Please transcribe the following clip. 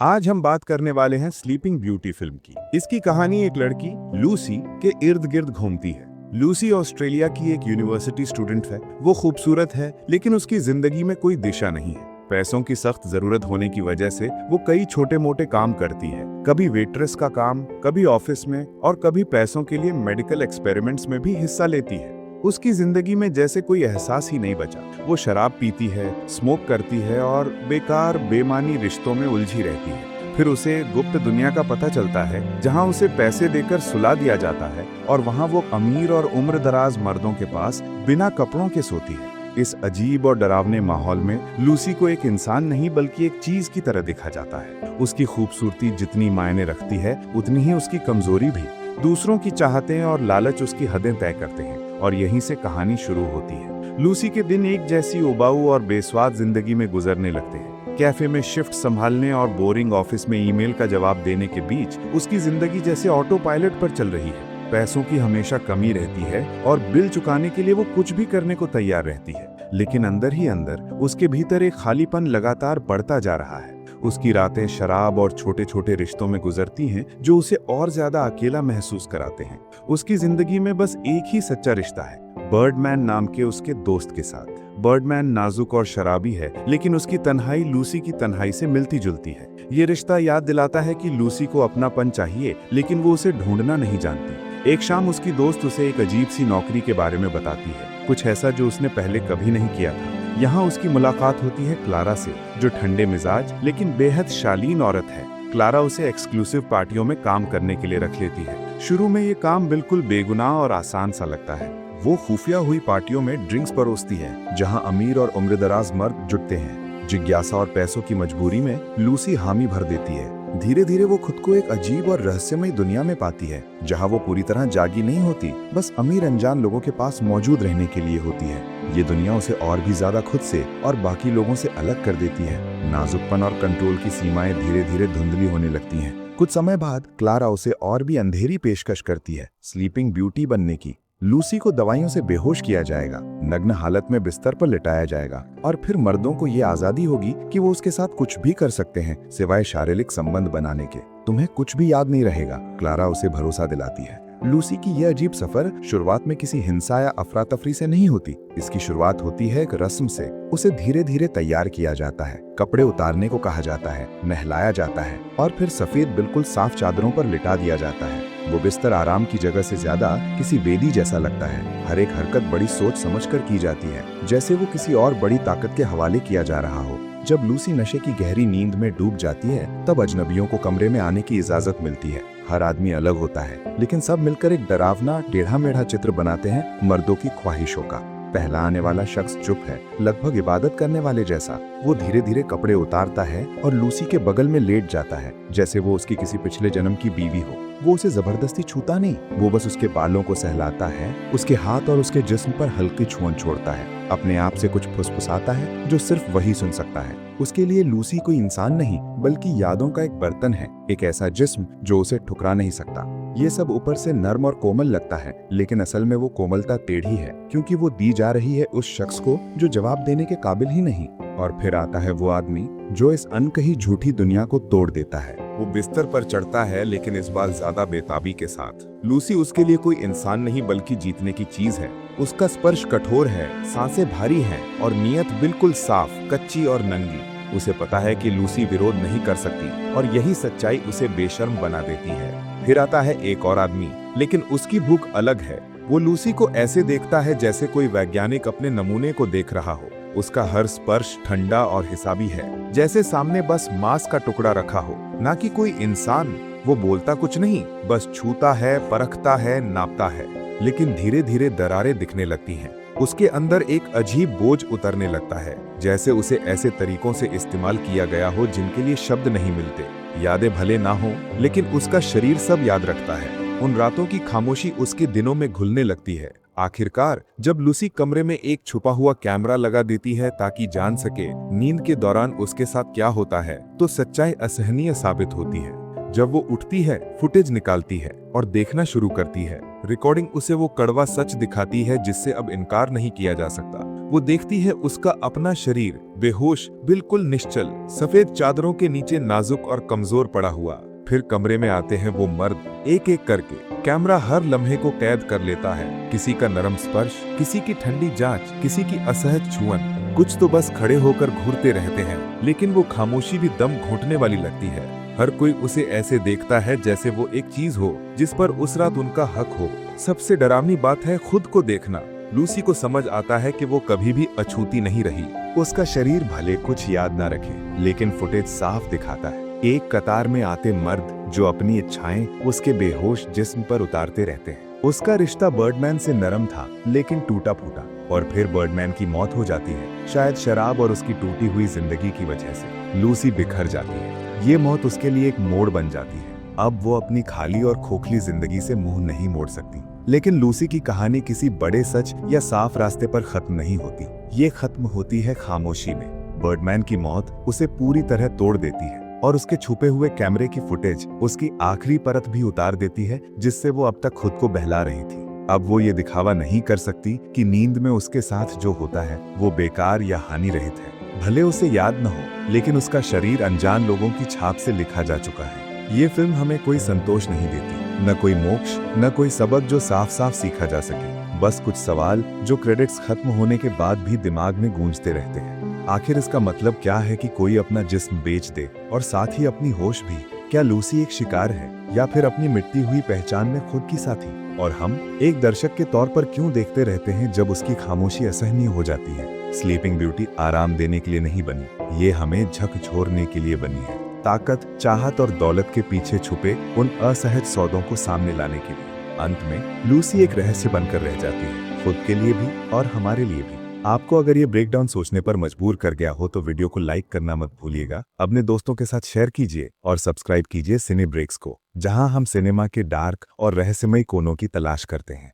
आज हम बात करने वाले हैं स्लीपिंग ब्यूटी फिल्म की। इसकी कहानी एक लड़की लूसी के इर्द गिर्द घूमती है। लूसी ऑस्ट्रेलिया की एक यूनिवर्सिटी स्टूडेंट है। वो खूबसूरत है, लेकिन उसकी जिंदगी में कोई दिशा नहीं है। पैसों की सख्त जरूरत होने की वजह से वो कई छोटे मोटे काम करती है, कभी वेट्रेस का काम, कभी ऑफिस में और कभी पैसों के लिए मेडिकल एक्सपेरिमेंट्स में भी हिस्सा लेती है। उसकी जिंदगी में जैसे कोई एहसास ही नहीं बचा। वो शराब पीती है, स्मोक करती है और बेकार बेमानी रिश्तों में उलझी रहती है। फिर उसे गुप्त दुनिया का पता चलता है, जहां उसे पैसे देकर सुला दिया जाता है और वहां वो अमीर और उम्रदराज मर्दों के पास बिना कपड़ों के सोती है। इस अजीब और डरावने माहौल में लूसी को एक इंसान नहीं बल्कि एक चीज की तरह देखा जाता है। उसकी खूबसूरती जितनी मायने रखती है, उतनी ही उसकी कमजोरी भी। दूसरों की चाहतें और लालच उसकी हदें तय करते हैं और यहीं से कहानी शुरू होती है। लूसी के दिन एक जैसी उबाऊ और बेस्वाद जिंदगी में गुजरने लगते हैं। कैफे में शिफ्ट संभालने और बोरिंग ऑफिस में ईमेल का जवाब देने के बीच उसकी जिंदगी जैसे ऑटो पायलट पर चल रही है। पैसों की हमेशा कमी रहती है और बिल चुकाने के लिए वो कुछ भी करने को तैयार रहती है, लेकिन अंदर ही अंदर उसके भीतर एक खालीपन लगातार बढ़ता जा रहा है। उसकी रातें शराब और छोटे छोटे रिश्तों में गुजरती हैं, जो उसे और ज्यादा अकेला महसूस कराते हैं। उसकी जिंदगी में बस एक ही सच्चा रिश्ता है, बर्डमैन नाम के उसके दोस्त के साथ। बर्डमैन नाजुक और शराबी है, लेकिन उसकी तन्हाई लूसी की तन्हाई से मिलती जुलती है। ये रिश्ता याद दिलाता है कि लूसी को अपनापन चाहिए, लेकिन वो उसे ढूंढना नहीं जानती। एक शाम उसकी दोस्त उसे एक अजीब सी नौकरी के बारे में बताती है, कुछ ऐसा जो उसने पहले कभी नहीं किया था। यहाँ उसकी मुलाकात होती है क्लारा से, जो ठंडे मिजाज लेकिन बेहद शालीन औरत है। क्लारा उसे एक्सक्लूसिव पार्टियों में काम करने के लिए रख लेती है। शुरू में ये काम बिल्कुल बेगुनाह और आसान सा लगता है। वो खुफिया हुई पार्टियों में ड्रिंक्स परोसती है, जहाँ अमीर और उम्रदराज मर्द जुटते हैं। जिज्ञासा और पैसों की मजबूरी में लूसी हामी भर देती है। धीरे धीरे वो खुद को एक अजीब और रहस्यमय दुनिया में पाती है, जहाँ वो पूरी तरह जागी नहीं होती, बस अमीर अनजान लोगों के पास मौजूद रहने के लिए होती है। ये दुनिया उसे और भी ज्यादा खुद से और बाकी लोगों से अलग कर देती है। नाजुकपन और कंट्रोल की सीमाएं धीरे धीरे धुंधली होने लगती हैं। कुछ समय बाद क्लारा उसे और भी अंधेरी पेशकश करती है, स्लीपिंग ब्यूटी बनने की। लूसी को दवाइयों से बेहोश किया जाएगा, नग्न हालत में बिस्तर पर लिटाया जाएगा और फिर मर्दों को ये आजादी होगी कि वो उसके साथ कुछ भी कर सकते हैं सिवाय शारीरिक संबंध बनाने के। तुम्हें कुछ भी याद नहीं रहेगा, क्लारा उसे भरोसा दिलाती है। लूसी की यह अजीब सफर शुरुआत में किसी हिंसा या अफरा तफरी से नहीं होती। इसकी शुरुआत होती है एक रस्म से। उसे धीरे धीरे तैयार किया जाता है, कपड़े उतारने को कहा जाता है, नहलाया जाता है और फिर सफेद बिल्कुल साफ चादरों पर लिटा दिया जाता है। वो बिस्तर आराम की जगह से ज्यादा किसी वेदी जैसा लगता है। हर एक हरकत बड़ी सोच समझकर की जाती है, जैसे वो किसी और बड़ी ताकत के हवाले किया जा रहा हो। जब लूसी नशे की गहरी नींद में डूब जाती है, तब अजनबियों को कमरे में आने की इजाजत मिलती है। हर आदमी अलग होता है, लेकिन सब मिलकर एक डरावना टेढ़ा मेढ़ा चित्र बनाते हैं मर्दों की ख्वाहिशों का। पहला आने वाला शख्स चुप है, लगभग इबादत करने वाले जैसा। वो धीरे धीरे कपड़े उतारता है और लूसी के बगल में लेट जाता है, जैसे वो उसकी किसी पिछले जन्म की बीवी हो। वो उसे जबरदस्ती छूता नहीं, वो बस उसके बालों को सहलाता है, उसके हाथ और उसके जिस्म पर हल्की छुअन छोड़ता है। अपने आप से कुछ फुसफुसाता है जो सिर्फ वही सुन सकता है। उसके लिए लूसी कोई इंसान नहीं, बल्कि यादों का एक बर्तन है, एक ऐसा जिस्म जो उसे ठुकरा नहीं सकता। ये सब ऊपर से नर्म और कोमल लगता है, लेकिन असल में वो कोमलता टेढ़ी है, क्योंकि वो दी जा रही है उस शख्स को जो जवाब देने के काबिल ही नहीं। और फिर आता है वो आदमी जो इस अनकही झूठी दुनिया को तोड़ देता है। वो बिस्तर पर चढ़ता है, लेकिन इस बार ज्यादा बेताबी के साथ। लूसी उसके लिए कोई इंसान नहीं बल्कि जीतने की चीज है। उसका स्पर्श कठोर है, सांसें भारी हैं और नीयत बिल्कुल साफ, कच्ची और नंगी। उसे पता है कि लूसी विरोध नहीं कर सकती और यही सच्चाई उसे बेशर्म बना देती है। फिर आता है एक और आदमी, लेकिन उसकी भूख अलग है। वो लूसी को ऐसे देखता है जैसे कोई वैज्ञानिक अपने नमूने को देख रहा हो। उसका हर स्पर्श ठंडा और हिसाबी है, जैसे सामने बस मांस का टुकड़ा रखा हो, ना कि कोई इंसान। वो बोलता कुछ नहीं, बस छूता है, परखता है, नापता है। लेकिन धीरे धीरे दरारें दिखने लगती हैं। उसके अंदर एक अजीब बोझ उतरने लगता है, जैसे उसे ऐसे तरीकों से इस्तेमाल किया गया हो जिनके लिए शब्द नहीं मिलते। यादें भले ना हो, लेकिन उसका शरीर सब याद रखता है। उन रातों की खामोशी उसके दिनों में घुलने लगती है। आखिरकार जब लूसी कमरे में एक छुपा हुआ कैमरा लगा देती है ताकि जान सके नींद के दौरान उसके साथ क्या होता है, तो सच्चाई असहनीय साबित होती है। जब वो उठती है, फुटेज निकालती है और देखना शुरू करती है। रिकॉर्डिंग उसे वो कड़वा सच दिखाती है जिससे अब इनकार नहीं किया जा सकता। वो देखती है उसका अपना शरीर बेहोश, बिल्कुल निश्चल, सफेद चादरों के नीचे नाजुक और कमजोर पड़ा हुआ। फिर कमरे में आते हैं वो मर्द, एक एक करके। कैमरा हर लम्हे को कैद कर लेता है। किसी का नरम स्पर्श, किसी की ठंडी जांच, किसी की असहज छुअन। कुछ तो बस खड़े होकर घूरते रहते हैं, लेकिन वो खामोशी भी दम घोंटने वाली लगती है। हर कोई उसे ऐसे देखता है जैसे वो एक चीज हो जिस पर उस रात उनका हक हो। सबसे डरावनी बात है खुद को देखना। लूसी को समझ आता है कि वो कभी भी अछूती नहीं रही। उसका शरीर भले कुछ याद ना रखे, लेकिन फुटेज साफ दिखाता है एक कतार में आते मर्द जो अपनी इच्छाएं उसके बेहोश जिस्म पर उतारते रहते हैं। उसका रिश्ता बर्डमैन से नरम था, लेकिन टूटा फूटा, और फिर बर्डमैन की मौत हो जाती है, शायद शराब और उसकी टूटी हुई जिंदगी की वजह से। लूसी बिखर जाती है। ये मौत उसके लिए एक मोड़ बन जाती है। अब वो अपनी खाली और खोखली जिंदगी से मुंह नहीं मोड़ सकती। लेकिन लूसी की कहानी किसी बड़े सच या साफ रास्ते पर खत्म नहीं होती। ये खत्म होती है खामोशी में। बर्डमैन की मौत उसे पूरी तरह तोड़ देती है, और उसके छुपे हुए कैमरे की फुटेज उसकी आखिरी परत भी उतार देती है जिससे वो अब तक खुद को बहला रही थी। अब वो ये दिखावा नहीं कर सकती कि नींद में उसके साथ जो होता है वो बेकार या हानि रहित है। भले उसे याद न हो, लेकिन उसका शरीर अनजान लोगों की छाप से लिखा जा चुका है। ये फिल्म हमें कोई संतोष नहीं देती, न कोई मोक्ष, न कोई सबक जो साफ साफ सीखा जा सके। बस कुछ सवाल जो क्रेडिट्स खत्म होने के बाद भी दिमाग में गूंजते रहते हैं। आखिर इसका मतलब क्या है कि कोई अपना जिस्म बेच दे और साथ ही अपनी होश भी? क्या लूसी एक शिकार है, या फिर अपनी मिटती हुई पहचान में खुद की साथी? और हम एक दर्शक के तौर पर क्यों देखते रहते हैं जब उसकी खामोशी असहनीय हो जाती है? स्लीपिंग ब्यूटी आराम देने के लिए नहीं बनी, ये हमें झकझोरने के लिए बनी है। ताकत, चाहत और दौलत के पीछे छुपे उन असहज सौदों को सामने लाने के लिए। अंत में लूसी एक रहस्य बनकर रह जाती है, खुद के लिए भी और हमारे लिए भी। आपको अगर ये ब्रेकडाउन सोचने पर मजबूर कर गया हो तो वीडियो को लाइक करना मत भूलिएगा, अपने दोस्तों के साथ शेयर कीजिए और सब्सक्राइब कीजिए सिने ब्रेक्स को, जहां हम सिनेमा के डार्क और रहस्यमय कोनों की तलाश करते हैं।